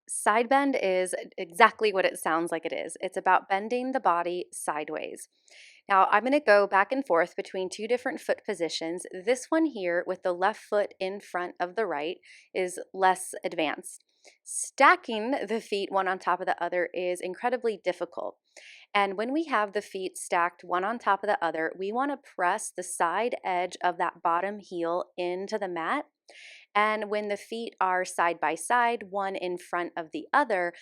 Side bend is exactly what it sounds like it is. It's about bending the body sideways. Now, I'm going to go back and forth between two different foot positions. This one here with the left foot in front of the right is less advanced. Stacking the feet one on top of the other is incredibly difficult. And when we have the feet stacked one on top of the other, we want to press the side edge of that bottom heel into the mat. And when the feet are side by side, one in front of the other,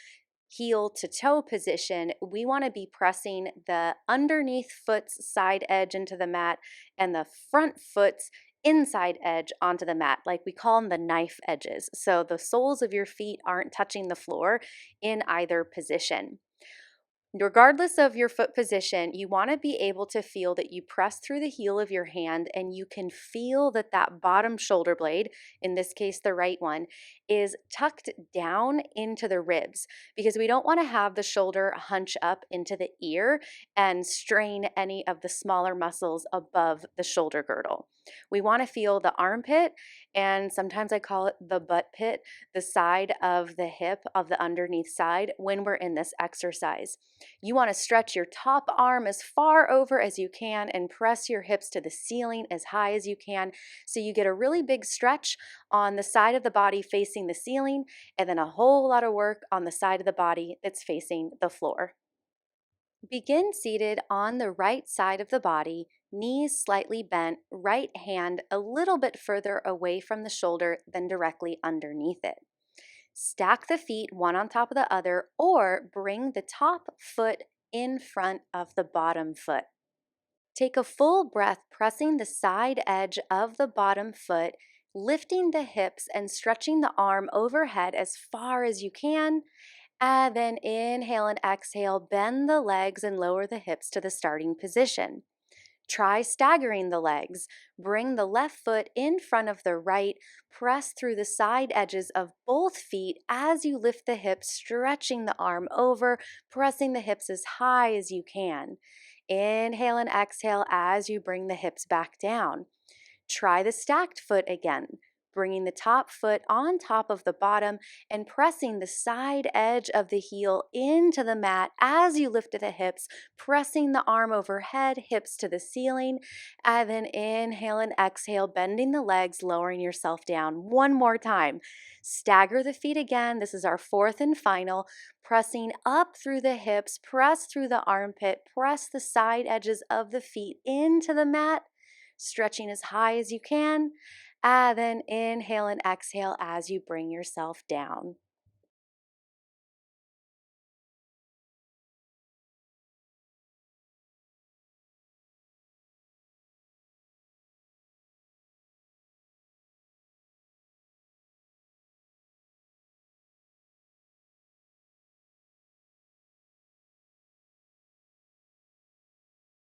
heel to toe position, we want to be pressing the underneath foot's side edge into the mat and the front foot's inside edge onto the mat. Like we call them the knife edges. So the soles of your feet aren't touching the floor in either position. Regardless of your foot position, you want to be able to feel that you press through the heel of your hand and you can feel that that bottom shoulder blade, in this case the right one, is tucked down into the ribs because we don't want to have the shoulder hunch up into the ear and strain any of the smaller muscles above the shoulder girdle. We want to feel the armpit, and sometimes I call it the butt pit, the side of the hip of the underneath side when we're in this exercise. You want to stretch your top arm as far over as you can and press your hips to the ceiling as high as you can so you get a really big stretch on the side of the body facing the ceiling and then a whole lot of work on the side of the body that's facing the floor. Begin seated on the right side of the body, knees slightly bent, right hand a little bit further away from the shoulder than directly underneath it. Stack the feet one on top of the other or bring the top foot in front of the bottom foot. Take a full breath, pressing the side edge of the bottom foot, lifting the hips and stretching the arm overhead as far as you can. And then inhale and exhale, bend the legs and lower the hips to the starting position. Try staggering the legs. Bring the left foot in front of the right. Press through the side edges of both feet as you lift the hips, stretching the arm over, pressing the hips as high as you can. Inhale and exhale as you bring the hips back down. Try the stacked foot again, bringing the top foot on top of the bottom and pressing the side edge of the heel into the mat as you lift the hips, pressing the arm overhead, hips to the ceiling, and then inhale and exhale, bending the legs, lowering yourself down. One more time. Stagger the feet again. This is our fourth and final. Pressing up through the hips, press through the armpit, press the side edges of the feet into the mat, stretching as high as you can, and then inhale and exhale as you bring yourself down.